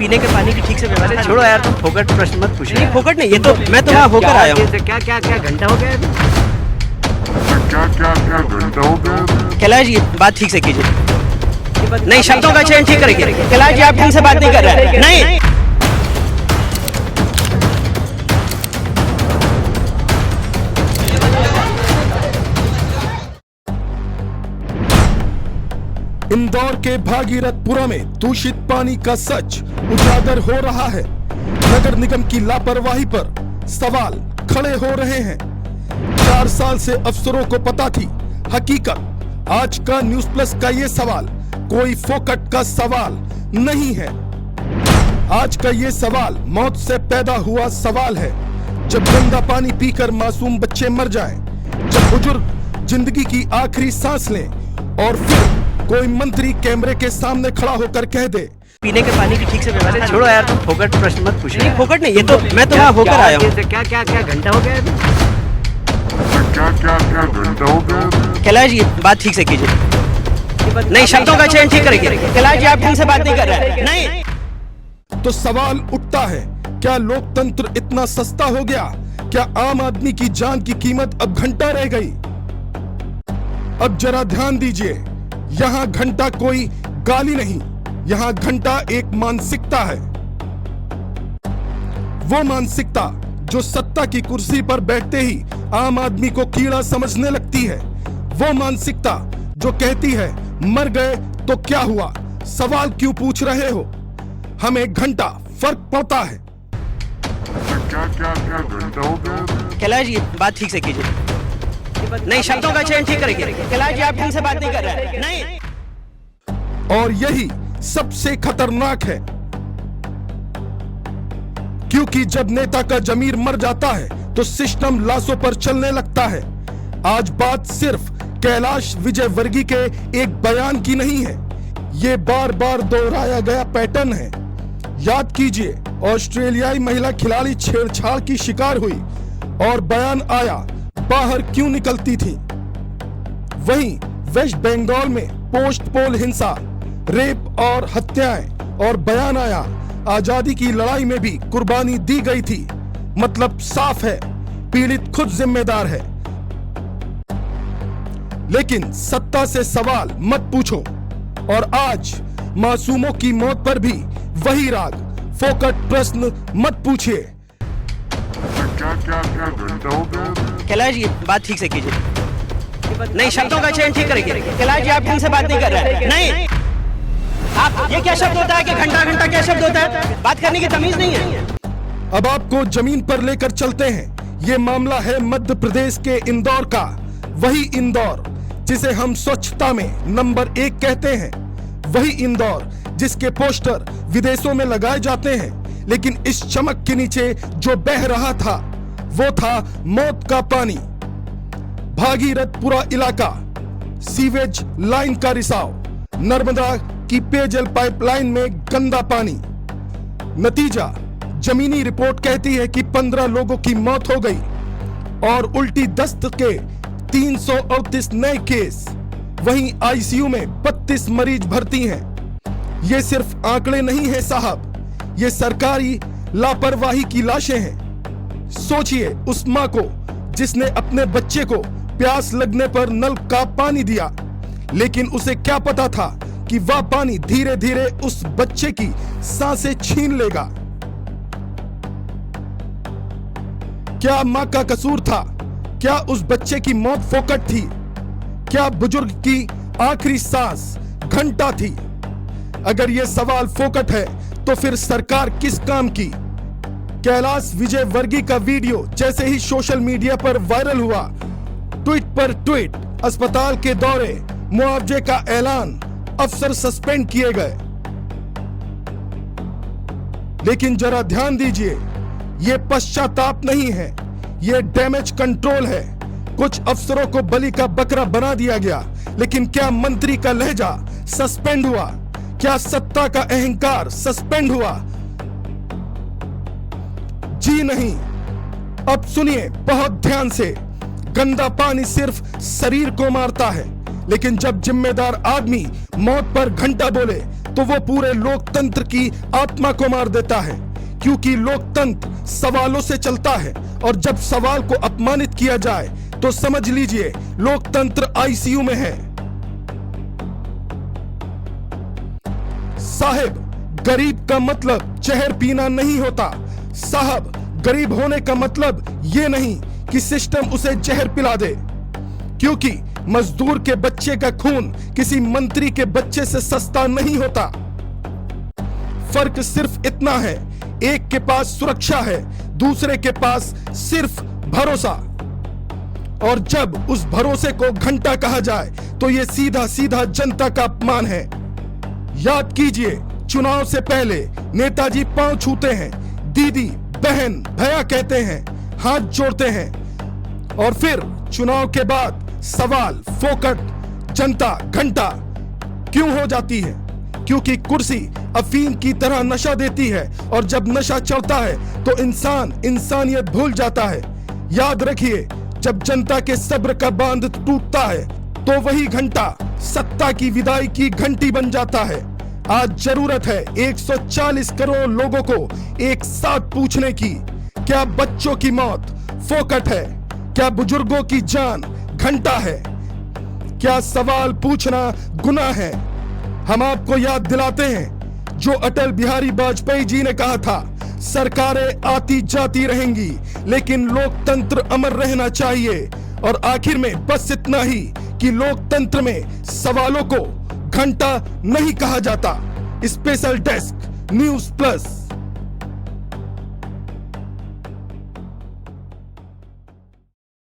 पीने के पानी की ठीक से व्यवस्था। छोड़ो यार, तुम फोकट प्रश्न मत पूछो। नहीं फोकट नहीं, ये तो मैं तो वहाँ होकर आया हूँ। क्या क्या क्या घंटा हो गया? क्या घंटा हो गया? कैलाश जी बात ठीक से कीजिए। नहीं, शब्दों का चयन ठीक करेंगे। कैलाश जी आप ढंग से बात नहीं कर रहे हैं। नहीं इंदौर के भागीरथपुरा में दूषित पानी का सच उजागर हो रहा है। नगर निगम की लापरवाही पर सवाल खड़े हो रहे हैं। 4 साल से अफसरों को पता थी हकीकत। आज का न्यूज प्लस का ये सवाल कोई फोकट का सवाल नहीं है। आज का ये सवाल मौत से पैदा हुआ सवाल है। जब गंदा पानी पीकर मासूम बच्चे मर जाएं, जब बुजुर्ग जिंदगी की आखिरी सांस लें और फिर कोई मंत्री कैमरे के सामने खड़ा होकर कह दे पीने के पानी की ठीक से व्यवस्था। छोड़ो यार, तुम फोकट प्रश्न मत पूछो। नहीं फोकट नहीं, ये तो मैं तो वहाँ होकर आया हूँ। क्या क्या क्या घंटा हो गया? क्या घंटा हो गया? कैलाश जी बात ठीक से कीजिए। नहीं, शब्दों का चयन ठीक करेंगे। कैलाश जी आप ढंग से बात नहीं कर रहे हैं। नहीं तो सवाल उठता है, क्या लोकतंत्र इतना सस्ता हो गया? क्या आम आदमी की जान की कीमत अब घंटा रह गई? अब जरा ध्यान दीजिए, यहाँ घंटा कोई गाली नहीं, यहाँ घंटा एक मानसिकता है। वो मानसिकता जो सत्ता की कुर्सी पर बैठते ही आम आदमी को कीड़ा समझने लगती है। वो मानसिकता जो कहती है मर गए तो क्या हुआ, सवाल क्यों पूछ रहे हो? हमें घंटा फर्क पड़ता है। क्या घंटा हो गया? कैलाश जी बात ठीक से कीजिए। नहीं, शब्दों का चयन ठीक करेंगे। कैलाश जी आप ढंग से बात नहीं कर रहे हैं। नहीं और यही सबसे खतरनाक है, क्योंकि जब नेता का जमीर मर जाता है तो सिस्टम लाशों पर चलने लगता है। आज बात सिर्फ कैलाश विजयवर्गीय के एक बयान की नहीं है, ये बार बार दोहराया गया पैटर्न है। याद कीजिए, ऑस्ट्रेलियाई महिला खिलाड़ी छेड़छाड़ की शिकार हुई और बयान आया बाहर क्यों निकलती थी। वहीं वेस्ट बंगाल में पोस्ट पोल हिंसा, रेप और हत्याएं और बयान आया आजादी की लड़ाई में भी कुर्बानी दी गई थी। मतलब साफ है, पीड़ित खुद जिम्मेदार है। लेकिन सत्ता से सवाल मत पूछो और आज मासूमों की मौत पर भी वही राग, फोकट प्रश्न मत पूछिए। क्या घंटा हो गया? कैलाश जी बात ठीक से कीजिए। नहीं, शब्दों का चयन ठीक करेंगे। कैलाश जी आप ढंग से बात नहीं कर रहे हैं। नहीं आप, ये क्या शब्द होता है कि घंटा घंटा क्या शब्द होता है? बात करने की तमीज नहीं है। अब आपको जमीन पर लेकर चलते हैं। ये मामला है मध्य प्रदेश के इंदौर का, वही इंदौर जिसे हम स्वच्छता में नंबर 1 कहते हैं। वही इंदौर जिसके पोस्टर विदेशों में लगाए जाते हैं, लेकिन इस चमक के नीचे जो बह रहा था वो था मौत का पानी। भागीरथपुरा इलाका, सीवेज लाइन का रिसाव, नर्मदा की पेयजल पाइपलाइन में गंदा पानी। नतीजा, जमीनी रिपोर्ट कहती है कि 15 लोगों की मौत हो गई और उल्टी दस्त के 338 नए केस। वहीं आईसीयू में 32 मरीज भर्ती हैं। ये सिर्फ आंकड़े नहीं है साहब, ये सरकारी लापरवाही की लाशें हैं। सोचिए उस माँ को जिसने अपने बच्चे को प्यास लगने पर नल का पानी दिया, लेकिन उसे क्या पता था कि वह पानी धीरे धीरे उस बच्चे की सांसें छीन लेगा। क्या माँ का कसूर था? क्या उस बच्चे की मौत फोकट थी? क्या बुजुर्ग की आखिरी सांस घंटा थी? अगर यह सवाल फोकट है तो फिर सरकार किस काम की? कैलाश विजयवर्गीय का वीडियो जैसे ही सोशल मीडिया पर वायरल हुआ, ट्वीट पर ट्वीट, अस्पताल के दौरे, मुआवजे का ऐलान, अफसर सस्पेंड किए गए। लेकिन जरा ध्यान दीजिए, ये पश्चाताप नहीं है, ये डैमेज कंट्रोल है। कुछ अफसरों को बलि का बकरा बना दिया गया, लेकिन क्या मंत्री का लहजा सस्पेंड हुआ? क्या सत्ता का अहंकार सस्पेंड हुआ? जी नहीं। अब सुनिए बहुत ध्यान से, गंदा पानी सिर्फ शरीर को मारता है, लेकिन जब जिम्मेदार आदमी मौत पर घंटा बोले तो वो पूरे लोकतंत्र की आत्मा को मार देता है, क्योंकि लोकतंत्र सवालों से चलता है और जब सवाल को अपमानित किया जाए तो समझ लीजिए लोकतंत्र आईसीयू में है। साहब, गरीब का मतलब जहर पीना नहीं होता। साहब, गरीब होने का मतलब ये नहीं कि सिस्टम उसे जहर पिला दे, क्योंकि मजदूर के बच्चे का खून किसी मंत्री के बच्चे से सस्ता नहीं होता। फर्क सिर्फ इतना है, एक के पास सुरक्षा है, दूसरे के पास सिर्फ भरोसा। और जब उस भरोसे को घंटा कहा जाए तो यह सीधा सीधा जनता का अपमान है। याद कीजिए, चुनाव से पहले नेताजी पांव छूते हैं, दीदी, बहन, भैया कहते हैं, हाथ जोड़ते हैं, और फिर चुनाव के बाद सवाल, फोकट, जनता घंटा क्यों हो जाती है? क्योंकि कुर्सी अफीम की तरह नशा देती है, और जब नशा चढ़ता है तो इंसान इंसानियत भूल जाता है। याद रखिए, जब जनता के सब्र का बांध टूटता है तो वही घंटा सत्ता की विदाई की घंटी बन जाता है। आज जरूरत है 140 करोड़ लोगों को एक साथ पूछने की, क्या बच्चों की मौत फोकट है? क्या बुजुर्गों की जान घंटा है? क्या सवाल पूछना गुनाह है? हम आपको याद दिलाते हैं जो अटल बिहारी वाजपेयी जी ने कहा था, सरकारें आती जाती रहेंगी लेकिन लोकतंत्र अमर रहना चाहिए। और आखिर में बस इतना ही कि लोकतंत्र में सवालों को घंटा नहीं कहा जाता। Special desk, news plus.